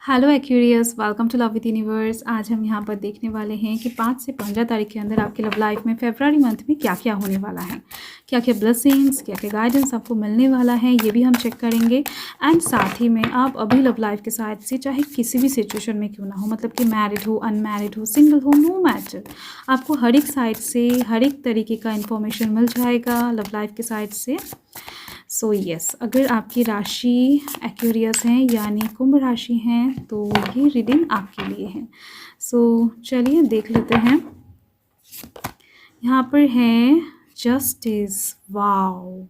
Hello curious, welcome to love with universe. आज हम यहाँ पर देखने वाले हैं कि 5 से 15 तारीख के अंदर आपके लव लाइफ में फरवरी मंथ में क्या क्या होने वाला है, क्या क्या ब्लेसिंग्स, क्या क्या गाइडेंस आपको मिलने वाला है, ये भी हम चेक करेंगे। एंड साथ ही में आप अभी लव लाइफ के साइड से चाहे किसी भी सिचुएशन में क्यों ना हो, मतलब कि मैरिड हो, अनमैरिड हो, सिंगल हो, नो मैटर, आपको हर एक साइड से हर एक तरीके का इन्फॉर्मेशन मिल जाएगा लव लाइफ के साइड से। सो यस, अगर आपकी राशि एक्वेरियस हैं यानी कुंभ राशि हैं तो ये रीडिंग आपके लिए है। सो चलिए देख लेते हैं। यहाँ पर है justice, wow.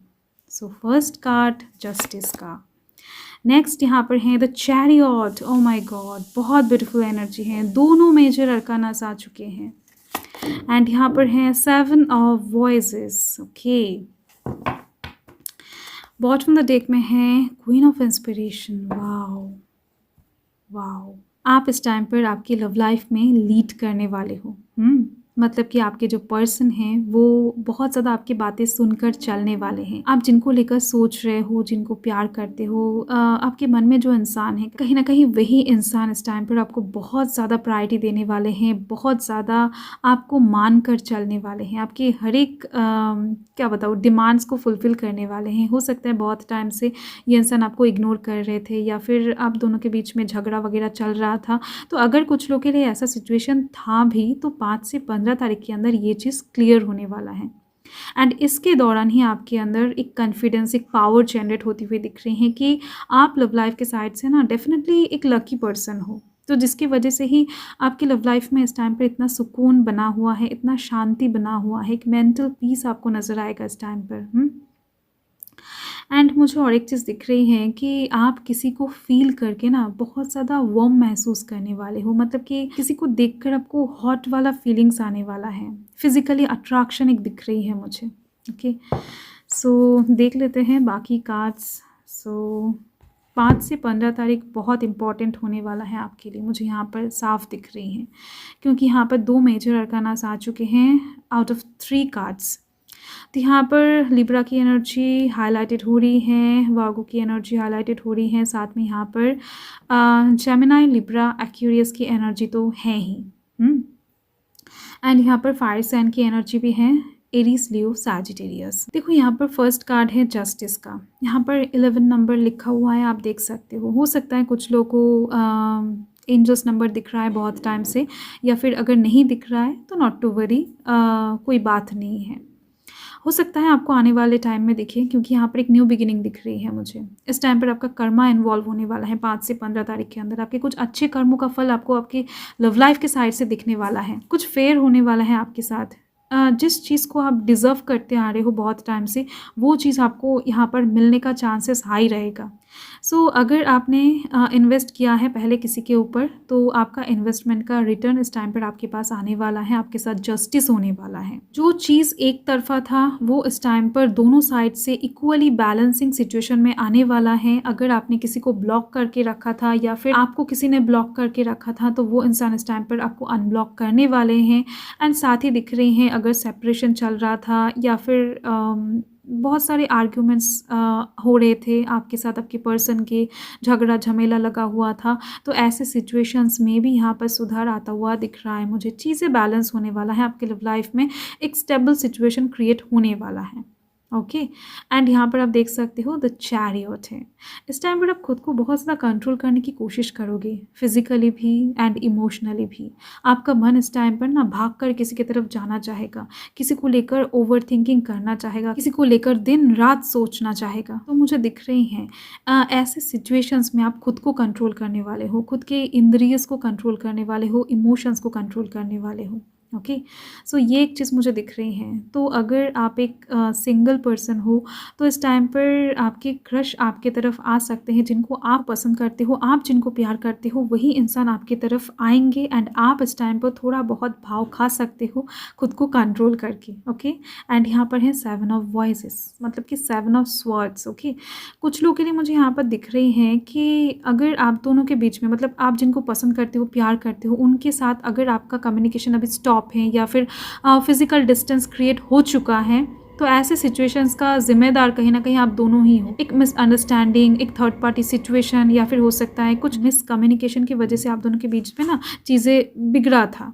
So first card justice का। नेक्स्ट यहाँ पर है the chariot, oh my God, बहुत ब्यूटीफुल एनर्जी है, दोनों मेजर अरकानास आ चुके हैं। एंड यहाँ पर है 7 of voices, okay. Bottom the deck में है queen of inspiration, wow wow. आप इस टाइम पर आपकी लव लाइफ में लीड करने वाले हो। मतलब कि आपके जो पर्सन हैं वो बहुत ज़्यादा आपकी बातें सुनकर चलने वाले हैं। आप जिनको लेकर सोच रहे हो, जिनको प्यार करते हो, आपके मन में जो इंसान है, कहीं ना कहीं वही इंसान इस टाइम पर आपको बहुत ज़्यादा प्रायोरिटी देने वाले हैं, बहुत ज़्यादा आपको मान कर चलने वाले हैं, आपके हर एक क्या बताऊँ डिमांड्स को फुलफ़िल करने वाले हैं। हो सकता है बहुत टाइम से ये इंसान आपको इग्नोर कर रहे थे या फिर आप दोनों के बीच में झगड़ा वगैरह चल रहा था। तो अगर कुछ लोगों के लिए ऐसा सिचुएशन था भी तो 5 से 15 तारीख के अंदर ये चीज़ क्लियर होने वाला है। एंड इसके दौरान ही आपके अंदर एक कॉन्फिडेंस, एक पावर जनरेट होती हुई दिख रही है कि आप लव लाइफ के साइड से ना डेफिनेटली एक लकी पर्सन हो, तो जिसकी वजह से ही आपकी लव लाइफ में इस टाइम पर इतना सुकून बना हुआ है, इतना शांति बना हुआ है, एक मेंटल पीस आपको नज़र आएगा इस टाइम पर। एंड मुझे और एक चीज़ दिख रही है कि आप किसी को फील करके ना बहुत ज़्यादा वार्म महसूस करने वाले हो, मतलब कि किसी को देखकर आपको हॉट वाला फीलिंग्स आने वाला है, फिजिकली अट्रैक्शन एक दिख रही है मुझे। ओके, सो देख लेते हैं बाकी कार्ड्स। सो 5 से 15 तारीख बहुत इंपॉर्टेंट होने वाला है आपके लिए, मुझे यहाँ पर साफ दिख रही हैं, क्योंकि यहाँ पर 2 मेजर अरकानास आ चुके हैं आउट ऑफ 3 कार्ड्स। तो यहाँ पर लिब्रा की एनर्जी हाईलाइटेड हो रही है, वार्गो की एनर्जी हाईलाइटेड हो रही है, साथ में यहाँ पर जेमिनाई, लिब्रा, एक्वेरियस की एनर्जी तो है ही। एंड यहाँ पर फायर साइन की एनर्जी भी है, एरीज, लियो, सैजिटेरियस। देखो यहाँ पर फर्स्ट कार्ड है जस्टिस का, यहाँ पर 11 नंबर लिखा हुआ है, आप देख सकते हो सकता है कुछ लोगों को एंजल्स नंबर दिख रहा है बहुत टाइम से, या फिर अगर नहीं दिख रहा है तो नॉट टू वरी, कोई बात नहीं है। हो सकता है आपको आने वाले टाइम में दिखे, क्योंकि यहाँ पर एक न्यू बिगिनिंग दिख रही है मुझे। इस टाइम पर आपका कर्मा इन्वॉल्व होने वाला है 5 से 15 तारीख के अंदर। आपके कुछ अच्छे कर्मों का फल आपको आपके लव लाइफ के साइड से दिखने वाला है, कुछ फेयर होने वाला है आपके साथ। जिस चीज़ को आप डिज़र्व करते आ रहे हो बहुत टाइम से, वो चीज़ आपको यहाँ पर मिलने का चांसेस हाई रहेगा। सो अगर आपने इन्वेस्ट किया है पहले किसी के ऊपर, तो आपका इन्वेस्टमेंट का रिटर्न इस टाइम पर आपके पास आने वाला है, आपके साथ जस्टिस होने वाला है। जो चीज़ एक तरफा था वो इस टाइम पर दोनों साइड से इक्वली बैलेंसिंग सिचुएशन में आने वाला है। अगर आपने किसी को ब्लॉक करके रखा था या फिर आपको किसी ने ब्लॉक करके रखा था, तो वो इंसान इस टाइम पर आपको अनब्लॉक करने वाले हैं। एंड साथ ही दिख रही हैं, अगर सेपरेशन चल रहा था या फिर बहुत सारे आर्ग्यूमेंट्स हो रहे थे आपके साथ, आपके पर्सन के झगड़ा झमेला लगा हुआ था, तो ऐसे सिचुएशंस में भी यहाँ पर सुधार आता हुआ दिख रहा है मुझे। चीज़ें बैलेंस होने वाला है, आपके लव लाइफ में एक स्टेबल सिचुएशन क्रिएट होने वाला है। ओके, एंड यहाँ पर आप देख सकते हो द चैरियट है। इस टाइम पर आप खुद को बहुत ज़्यादा कंट्रोल करने की कोशिश करोगे, फिजिकली भी एंड इमोशनली भी। आपका मन इस टाइम पर ना भाग कर किसी की तरफ जाना चाहेगा, किसी को लेकर ओवर थिंकिंग करना चाहेगा, किसी को लेकर दिन रात सोचना चाहेगा। तो मुझे दिख रही हैं ऐसे सिचुएशंस में आप खुद को कंट्रोल करने वाले हो, खुद के इंद्रियस को कंट्रोल करने वाले हो, इमोशंस को कंट्रोल करने वाले हो। ओके, सो ये एक चीज़ मुझे दिख रही है। तो अगर आप एक सिंगल पर्सन हो, तो इस टाइम पर आपके क्रश आपके तरफ आ सकते हैं, जिनको आप पसंद करते हो, आप जिनको प्यार करते हो, वही इंसान आपकी तरफ आएंगे। एंड आप इस टाइम पर थोड़ा बहुत भाव खा सकते हो खुद को कंट्रोल करके। ओके, एंड यहाँ पर है 7 ऑफ वॉइसेस, मतलब कि 7 ऑफ स्वॉर्ड्स। ओके, कुछ लोगों के लिए मुझे यहाँ पर दिख रही हैं कि अगर आप दोनों के बीच में, मतलब आप जिनको पसंद करते हो, प्यार करते हो, उनके साथ अगर आपका कम्युनिकेशन अभी स्टॉप है या फिर फिज़िकल डिस्टेंस क्रिएट हो चुका है, तो ऐसे सिचुएशंस का ज़िम्मेदार कहीं न कहीं आप दोनों ही हो। एक मिसअंडरस्टैंडिंग, एक थर्ड पार्टी सिचुएशन या फिर हो सकता है कुछ मिसकम्युनिकेशन की वजह से आप दोनों के बीच में ना चीज़ें बिगड़ा था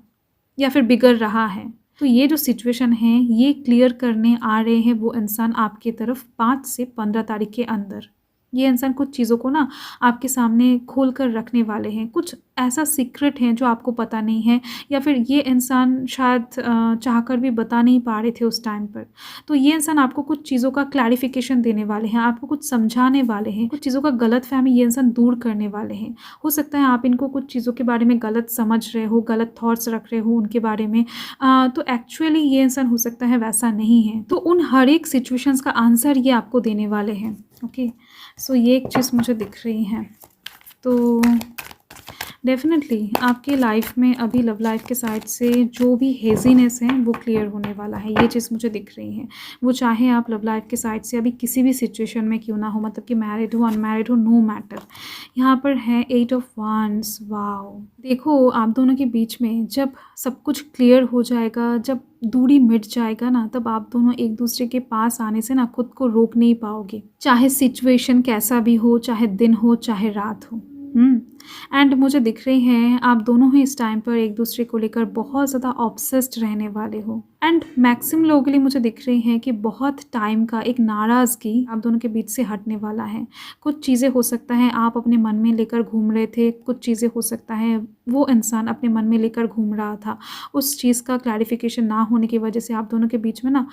या फिर बिगड़ रहा है। तो ये जो सिचुएशन है, ये क्लियर करने आ रहे हैं वो इंसान आपकी तरफ 5 से 15 तारीख के अंदर। ये इंसान कुछ चीज़ों को ना आपके सामने खोल कर रखने वाले हैं। कुछ ऐसा सीक्रेट है जो आपको पता नहीं है या फिर ये इंसान शायद चाहकर भी बता नहीं पा रहे थे उस टाइम पर। तो ये इंसान आपको कुछ चीज़ों का क्लैरिफ़िकेशन देने वाले हैं, आपको कुछ समझाने वाले हैं, कुछ चीज़ों का गलतफ़हमी ये इंसान दूर करने वाले हैं। हो सकता है आप इनको कुछ चीज़ों के बारे में गलत समझ रहे हो, गलत थॉट्स रख रहे हो उनके बारे में। तो एक्चुअली ये इंसान हो सकता है वैसा नहीं है। तो उन हर एक सिचुएशंस का आंसर ये आपको देने वाले हैं। ओके, सो ये एक चीज़ मुझे दिख रही है। तो डेफ़िनेटली आपके लाइफ में अभी लव लाइफ के साइड से जो भी हेज़ीनेस है वो क्लियर होने वाला है, ये चीज़ मुझे दिख रही है। वो चाहे आप लव लाइफ के साइड से अभी किसी भी सिचुएशन में क्यों ना हो, मतलब कि मैरिड हो, अनमैरिड हो, नो मैटर। यहाँ पर है 8 ऑफ वांड्स। वाओ! देखो आप दोनों के बीच में जब सब कुछ क्लियर हो जाएगा, जब दूरी मिट जाएगा ना, तब आप दोनों एक दूसरे के पास आने से ना खुद को रोक नहीं पाओगे। चाहे सिचुएशन कैसा भी हो, चाहे दिन हो, चाहे रात हो। एंड मुझे दिख रही हैं आप दोनों ही इस टाइम पर एक दूसरे को लेकर बहुत ज़्यादा ऑब्सेस्ड रहने वाले हो। एंड मैक्सिमम लोगों के लिए मुझे दिख रही हैं कि बहुत टाइम का एक नाराज़गी आप दोनों के बीच से हटने वाला है। कुछ चीज़ें हो सकता है आप अपने मन में लेकर घूम रहे थे, कुछ चीज़ें हो सकता है वो इंसान अपने मन में लेकर घूम रहा था। उस चीज़ का क्लैरिफिकेशन ना होने की वजह से आप दोनों के बीच में ना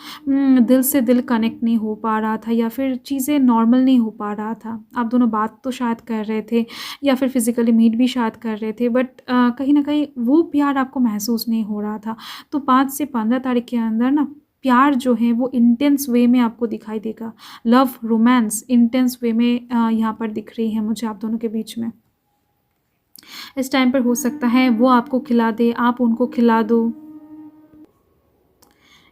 दिल से दिल कनेक्ट नहीं हो पा रहा था या फिर चीज़ें नॉर्मल नहीं हो पा रहा था। आप दोनों बात तो शायद कर रहे थे या फिर फिज़िकली मीट भी शायद कर रहे थे, बट कहीं न कहीं वो प्यार आपको महसूस नहीं हो रहा था। तो 5 से 15 तारीख के अंदर ना प्यार जो है वो इंटेंस वे में आपको दिखाई देगा। लव, रोमांस इंटेंस वे में यहाँ पर दिख रही है मुझे आप दोनों के बीच में। इस टाइम पर हो सकता है वो आपको खिला दे, आप उनको खिला दो।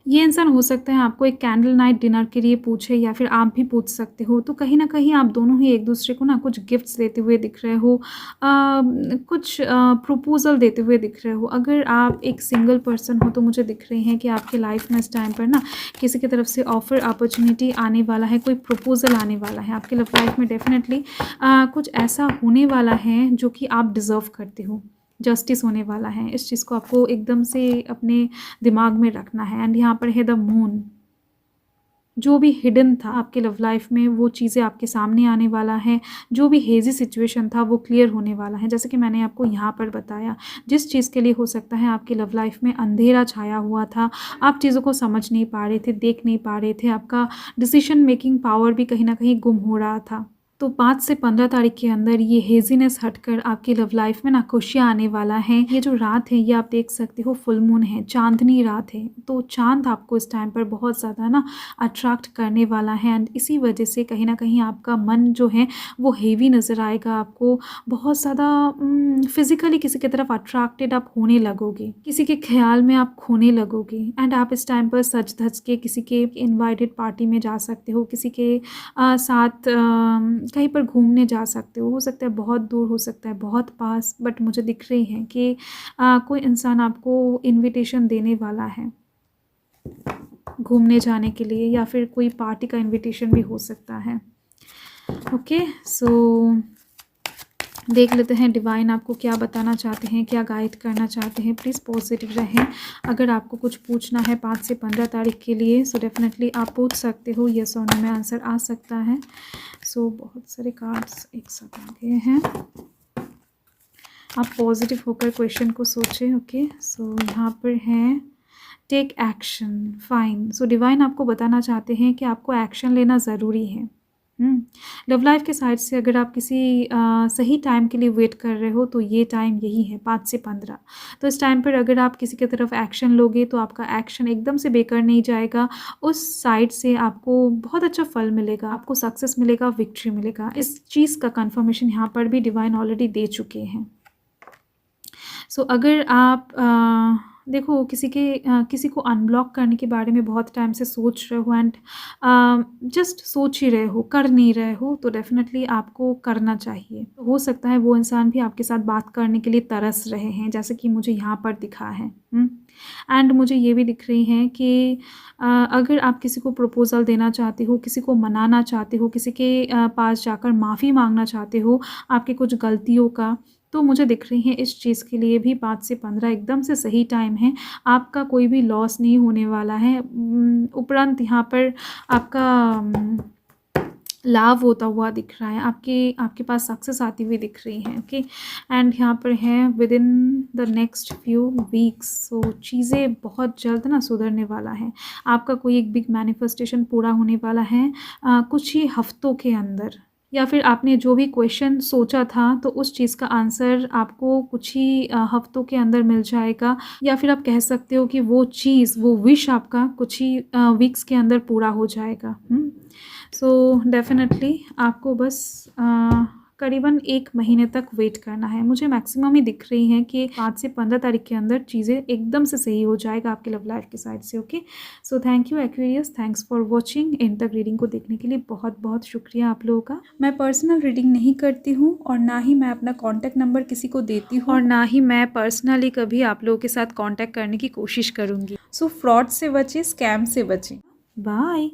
ये इंसान हो सकता है आपको एक कैंडल नाइट डिनर के लिए पूछे या फिर आप भी पूछ सकते हो। तो कहीं न कहीं आप दोनों ही एक दूसरे को ना कुछ गिफ्ट्स देते हुए दिख रहे हो, कुछ प्रपोज़ल देते हुए दिख रहे हो। अगर आप एक सिंगल पर्सन हो तो मुझे दिख रही है कि आपके लाइफ में इस टाइम पर ना किसी की तरफ से ऑफ़र अपॉर्च्युनिटी आने वाला है, कोई प्रपोज़ल आने वाला है। आपके लव लाइफ में डेफ़िनेटली कुछ ऐसा होने वाला है जो कि आप डिज़र्व करते हो। जस्टिस होने वाला है। इस चीज़ को आपको एकदम से अपने दिमाग में रखना है। एंड यहाँ पर है द मून। जो भी हिडन था आपके लव लाइफ में वो चीज़ें आपके सामने आने वाला है। जो भी हेज़ी सिचुएशन था वो क्लियर होने वाला है। जैसे कि मैंने आपको यहाँ पर बताया, जिस चीज़ के लिए हो सकता है आपकी लव लाइफ में अंधेरा छाया हुआ था, आप चीज़ों को समझ नहीं पा रहे थे, देख नहीं पा रहे थे, आपका डिसीजन मेकिंग पावर भी कहीं न कहीं गुम हो रहा था। तो 5 से 15 तारीख के अंदर ये हेज़ीनेस हटकर आपकी लव लाइफ में ना खुशियाँ आने वाला है। ये जो रात है ये आप देख सकते हो फुल मून है, चाँदनी रात है। तो चाँद आपको इस टाइम पर बहुत ज़्यादा ना अट्रैक्ट करने वाला है एंड इसी वजह से कहीं न कहीं आपका मन जो है वो हेवी नज़र आएगा आपको। बहुत ज़्यादा फ़िज़िकली किसी की तरफ अट्रैक्टेड आप होने लगोगे। किसी के ख़्याल में आप खोने लगोगे एंड आप इस टाइम पर सज-धज के किसी के इनवाइटेड पार्टी में जा सकते हो, किसी के साथ कहीं पर घूमने जा सकते हो सकता है बहुत दूर, हो सकता है बहुत पास, बट मुझे दिख रही है कि कोई इंसान आपको इनविटेशन देने वाला है घूमने जाने के लिए या फिर कोई पार्टी का इनविटेशन भी हो सकता है। ओके, सो देख लेते हैं डिवाइन आपको क्या बताना चाहते हैं, क्या गाइड करना चाहते हैं। प्लीज़ पॉजिटिव रहें। अगर आपको कुछ पूछना है 5 से 15 तारीख के लिए सो डेफिनेटली आप पूछ सकते हो। येस और नो में आंसर आ सकता है। सो बहुत सारे कार्ड्स एक साथ आ गए हैं। आप पॉजिटिव होकर क्वेश्चन को सोचें। ओके, सो यहाँ पर है take action. Fine. So divine आपको बताना चाहते हैं कि आपको एक्शन लेना ज़रूरी है। लव लाइफ के साइड से अगर आप किसी सही टाइम के लिए वेट कर रहे हो तो ये टाइम यही है 5 से 15। तो इस टाइम पर अगर आप किसी की तरफ एक्शन लोगे तो आपका एक्शन एकदम से बेकार नहीं जाएगा। उस साइड से आपको बहुत अच्छा फल मिलेगा, आपको सक्सेस मिलेगा, विक्ट्री मिलेगा। इस चीज़ का कन्फर्मेशन यहाँ पर भी डिवाइन ऑलरेडी दे चुके हैं। सो अगर आप देखो किसी को अनब्लॉक करने के बारे में बहुत टाइम से सोच रहे हो एंड जस्ट सोच ही रहे हो, कर नहीं रहे हो, तो डेफ़िनेटली आपको करना चाहिए। हो सकता है वो इंसान भी आपके साथ बात करने के लिए तरस रहे हैं, जैसे कि मुझे यहाँ पर दिखा है। एंड मुझे ये भी दिख रही है कि अगर आप किसी को प्रपोज़ल देना चाहते हो, किसी को मनाना चाहते हो, किसी के पास जाकर माफ़ी माँगना चाहते हो आपकी कुछ गलतियों का, तो मुझे दिख रही है इस चीज़ के लिए भी 5 से 15 एकदम से सही टाइम है। आपका कोई भी लॉस नहीं होने वाला है। उपरांत यहाँ पर आपका लाभ होता हुआ दिख रहा है, आपके पास सक्सेस आती हुई दिख रही है। ओके, एंड यहाँ पर है within the next few weeks, so चीज़ें बहुत जल्द ना सुधरने वाला है। आपका कोई एक बिग मैनिफेस्टेशन पूरा होने वाला है कुछ ही हफ्तों के अंदर, या फिर आपने जो भी क्वेश्चन सोचा था तो उस चीज़ का आंसर आपको कुछ ही हफ्तों के अंदर मिल जाएगा, या फिर आप कह सकते हो कि वो चीज़, वो विश आपका कुछ ही वीक्स के अंदर पूरा हो जाएगा। सो डेफ़िनेटली आपको बस करीबन 1 महीने तक वेट करना है। मुझे मैक्सिमम ही दिख रही हैं कि 5 से 15 तारीख के अंदर चीज़ें एकदम से सही हो जाएगा आपके लव लाइफ की साइड से। Okay, so thank you Aquarius, thanks for watching. And तक रीडिंग को देखने के लिए बहुत बहुत शुक्रिया आप लोगों का। मैं पर्सनल रीडिंग नहीं करती हूँ और ना ही मैं अपना कॉन्टैक्ट नंबर किसी को देती हूँ और ना ही मैं पर्सनली कभी आप लोगों के साथ कॉन्टैक्ट करने की कोशिश करूँगी। सो फ्रॉड से बचें, स्कैम से बचें। बाय।